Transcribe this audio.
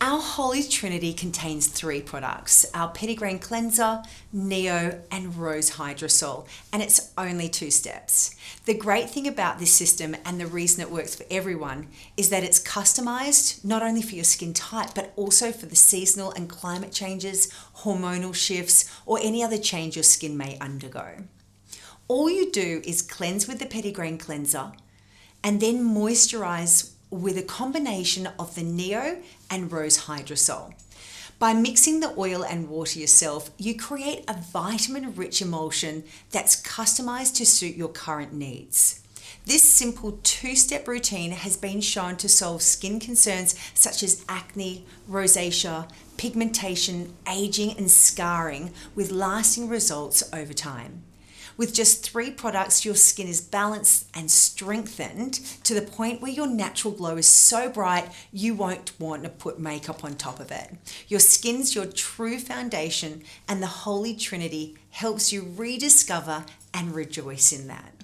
Our Holy Trinity contains 3 products, our Petitgrain Cleanser, Neo and Rose Hydrosol, and it's only 2 steps. The great thing about this system and the reason it works for everyone is that it's customized not only for your skin type but also for the seasonal and climate changes, hormonal shifts or any other change your skin may undergo. All you do is cleanse with the Petitgrain Cleanser and then moisturize with a combination of the Neo and Rose Hydrosol. By mixing the oil and water yourself, you create a vitamin-rich emulsion that's customized to suit your current needs. This simple 2-step routine has been shown to solve skin concerns such as acne, rosacea, pigmentation, aging, and scarring with lasting results over time. With just 3 products, your skin is balanced and strengthened to the point where your natural glow is so bright you won't want to put makeup on top of it. Your skin's your true foundation, and the Holy Trinity helps you rediscover and rejoice in that.